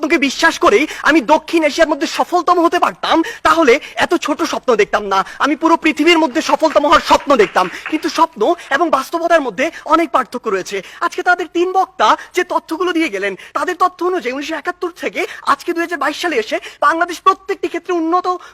স্বপ্নকে বিশ্বাস করেই আমি দক্ষিণ এশিয়ার মধ্যে সফলতম হতে পারতাম, তাহলে এত ছোট স্বপ্ন দেখতাম না, আমি পুরো পৃথিবীর মধ্যে সফলতম হওয়ার স্বপ্ন দেখতাম। কিন্তু স্বপ্ন এবং বাস্তবতার মধ্যে অনেক পার্থক্য রয়েছে। আজকে তাদের 3 বক্তা যে তথ্যগুলো দিয়ে গেলেন, তাদের তথ্য অনুযায়ী 1971 থেকে আজকে 2022 সালে এসে বাংলাদেশ প্রত্যেকটি ক্ষেত্রে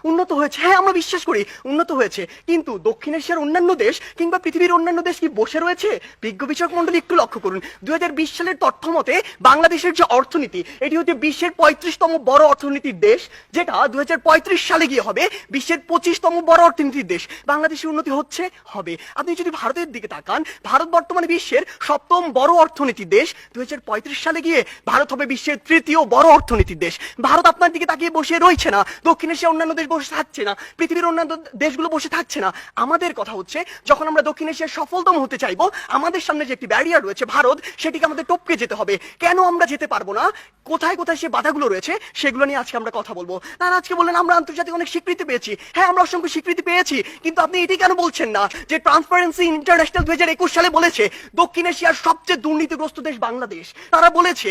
উন্নত হয়েছে। হ্যাঁ, আমরা বিশ্বাস করি উন্নত হয়েছে, কিন্তু দক্ষিণ এশিয়ার অন্যান্য দেশ কিংবা পৃথিবীর অন্যান্য দেশ কি বসে রয়েছে? বিজ্ঞ বিচারক মন্ডলী একটু লক্ষ্য করুন, 2020 সালের তথ্য মতে বাংলাদেশের যে অর্থনীতি, এটি হচ্ছে বিশ্বের 35তম বড় অর্থনীতির দেশ, যেটা 2035 সালে গিয়ে হবে বিশ্বের 25তম বড় অর্থনীতির দেশ। বাংলাদেশের উন্নতি হচ্ছে, হবে। আপনি যদি ভারতের দিকে তাকান, ভারত বর্তমানে বিশ্বের 7ম বড় অর্থনীতির দেশ, 2035 সালে গিয়ে ভারত হবে বিশ্বের 3য় বড় অর্থনীতির দেশ। ভারত আপনার দিকে তাকিয়ে বসে রয়েছে না, দক্ষিণ এশিয়ার অন্যান্য দেশ বসে থাকছে না, পৃথিবীর অন্যান্য দেশগুলো বসে থাকছে না। আমাদের কথা হচ্ছে, যখন আমরা দক্ষিণ এশিয়ার সফলতম হতে চাইবো, আমাদের সামনে যে একটি ব্যারিয়ার রয়েছে ভারত, সেটিকে আমাদের টপকে যেতে হবে। কেন আমরা যেতে পারবো না, কোথায় কোথায় সে বাধাগুলো রয়েছে, সেগুলো নিয়ে আজকে আমরা কথা বলবো। তারা আজকে বললেন আমরা আন্তর্জাতিক অনেক স্বীকৃতি পেয়েছি। হ্যাঁ, আমরা অসংখ্য স্বীকৃতি পেয়েছি, কিন্তু আপনি এটি কেন বলছেন না যে ট্রান্সপারেন্সি ইন্টারন্যাশনাল 2021 সালে বলেছে দক্ষিণ এশিয়ার সবচেয়ে দুর্নীতিগ্রস্ত দেশ বাংলাদেশ। তারা বলেছে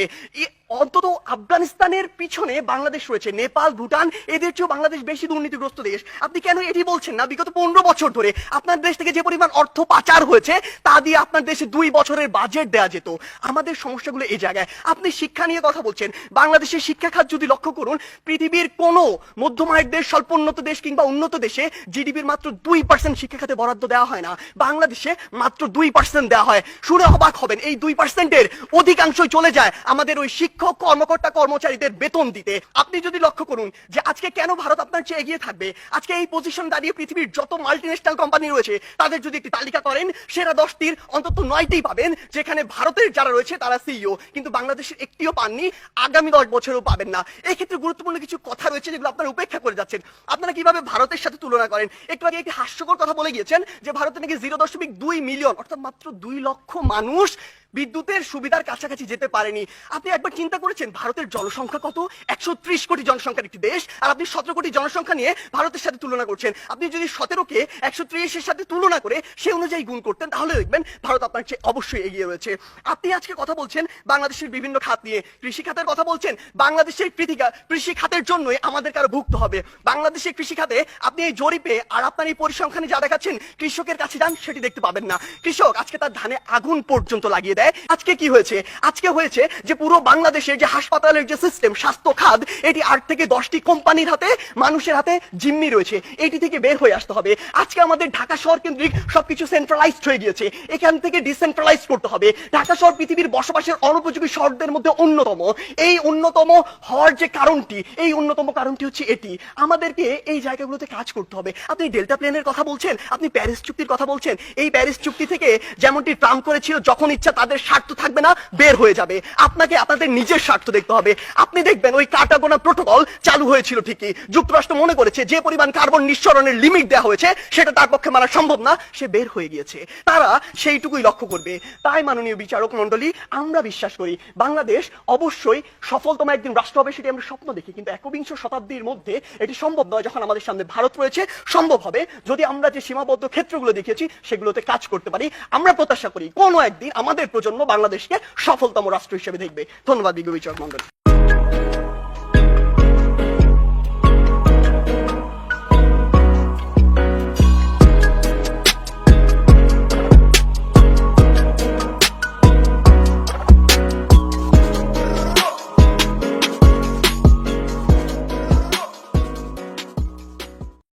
অন্তত আফগানিস্তানের পিছনে বাংলাদেশ রয়েছে, নেপাল, ভুটান, এদের চেয়েও বাংলাদেশ বেশি দুর্নীতিগ্রস্ত দেশ। আপনি কেন এটি বলছেন না? বিগত 15 বছর ধরে আপনার দেশ থেকে যে পরিমাণ অর্থ পাচার হয়েছে, তা দিয়ে আপনার দেশে 2 বছরের বাজেট দেওয়া যেত। আমাদের সমস্যাগুলো এই জায়গায়। আপনি শিক্ষা নিয়ে কথা বলছেন, বাংলাদেশের শিক্ষা খাত যদি লক্ষ্য করুন, পৃথিবীর কোন মধ্যম আয়ের দেশ, স্বল্প উন্নত দেশ কিংবা উন্নত দেশে জিডিপির মাত্র 2% শিক্ষা খাতে বরাদ্দ দেওয়া হয় না, বাংলাদেশে মাত্র 2% দেওয়া হয়। শুনে অবাক হবেন, এই 2%-এর অধিকাংশই চলে যায় আমাদের ওই শিক্ষক কর্মকর্তা কর্মচারীদের বেতন দিতে। আপনি যদি লক্ষ্য করুন যে আজকে কেন ভারত আপনার চেয়ে এগিয়ে থাকবে, আজকে এই পজিশন দাঁড়িয়ে পৃথিবীর যত মাল্টিন্যাশনাল কোম্পানি রয়েছে তাদের যদি একটি তালিকা করেন, সেরা 10টির অন্তত 9টি পাবেন যেখানে ভারতের যারা রয়েছে তারা সিইও, কিন্তু বাংলাদেশের একটিও পাননি, আগামী 10 বছরেও পাবেন না। এই ক্ষেত্রে গুরুত্বপূর্ণ কিছু কথা রয়েছে যেগুলো আপনারা উপেক্ষা করে যাচ্ছেন। আপনারা কিভাবে ভারতের সাথে তুলনা করেন? একটু আগে একটি হাস্যকর কথা বলে গিয়েছেন যে ভারতে নাকি 0.2 মিলিয়ন, অর্থাৎ মাত্র 2 লক্ষ মানুষ বিদ্যুতের সুবিধার কাছাকাছি যেতে পারেনি। আপনি একবার চিন্তা করেছেন ভারতের জনসংখ্যা কত? 130 কোটি জনসংখ্যার একটি দেশ, আর আপনি 17 কোটি জনসংখ্যা নিয়ে ভারতের সাথে তুলনা করছেন। আপনি যদি 17কে 130-এর সাথে তুলনা করে সে অনুযায়ী গুণ করতেন, তাহলে দেখবেন ভারত আপনার চেয়ে অবশ্যই এগিয়ে রয়েছে। আপনি আজকে কথা বলছেন বাংলাদেশের বিভিন্ন খাত নিয়ে, কৃষি খাতের কথা বলছেন। বাংলাদেশের কৃষি খাতের জন্যই আমাদের কারো ভুগতে হবে। বাংলাদেশের কৃষি খাতে আপনি এই জরিপে আর আপনার এই পরিসংখ্যানে যা দেখাচ্ছেন, কৃষকের কাছে যান সেটি দেখতে পাবেন না। কৃষক আজকে তার ধানে আগুন পর্যন্ত লাগিয়ে দেয়। আজকে কি হয়েছে? আজকে হয়েছে যে পুরো বাংলাদেশের যে হাসপাতালের যে সিস্টেম, স্বাস্থ্য খাত, এটি 8 থেকে 10টি কোম্পানির হাতে, মানুষের হাতে জিম্মি রয়েছে। এটি থেকে বের হয়ে আসতে হবে। আজকে আমাদের ঢাকা শহর কেন্দ্রিক সবকিছু সেন্ট্রালাইজড হয়ে গিয়েছে, এখান থেকে ডিসেন্ট্রালাইজ করতে হবে। ঢাকা শহর পৃথিবীর বসবাসের অনুপযোগী শহরদের মধ্যে অন্যতম। এই অন্যতম হওয়ার যে কারণটি, এই অন্যতম কারণটি হচ্ছে এটি। আমাদেরকে এই জায়গাগুলোতে কাজ করতে হবে। আপনি ডেল্টা প্লেনের কথা বলছেন, আপনি প্যারিস চুক্তির কথা বলছেন। এই প্যারিস চুক্তি থেকে যেমনটি ট্রাম্প করেছিল, যখন ইচ্ছা তাদের স্বার্থ থাকবে না, বের হয়ে যাবে। আপনাকে আপনাদের নিজের স্বার্থ দেখতে হবে। আপনি দেখবেন ওই কাটাগোনা প্রোটোকল চালু হয়েছিল ঠিকই, যুক্তরাষ্ট্র মনে করেছে যে পরিমাণ কার্বন নিঃসরণের লিমিট দেওয়া হয়েছে সেটা তার পক্ষে মানা সম্ভব না, সে বের হয়ে গিয়েছে। তারা সেইটুকুই লক্ষ্য করবে। তাই মাননীয় বিচারক মন্ডলী, আমরা বিশ্বাস করি বাংলাদেশ অবশ্যই সফলতম একদিন রাষ্ট্র হবে, সেটি আমরা স্বপ্ন দেখি, কিন্তু 21 শতাব্দীর মধ্যে এটি সম্ভব নয়। যখন আমাদের সামনে ভারত রয়েছে, সম্ভব হবে যদি আমরা যে সীমাবদ্ধ ক্ষেত্রগুলো দেখিয়েছি সেগুলোতে কাজ করতে পারি। আমরা প্রত্যাশা করি কোনো একদিন আমাদের প্রজন্ম বাংলাদেশকে সফলতম রাষ্ট্র হিসেবে দেখবে। ধন্যবাদ বিজ্ঞ বিচারক মন্ডলী।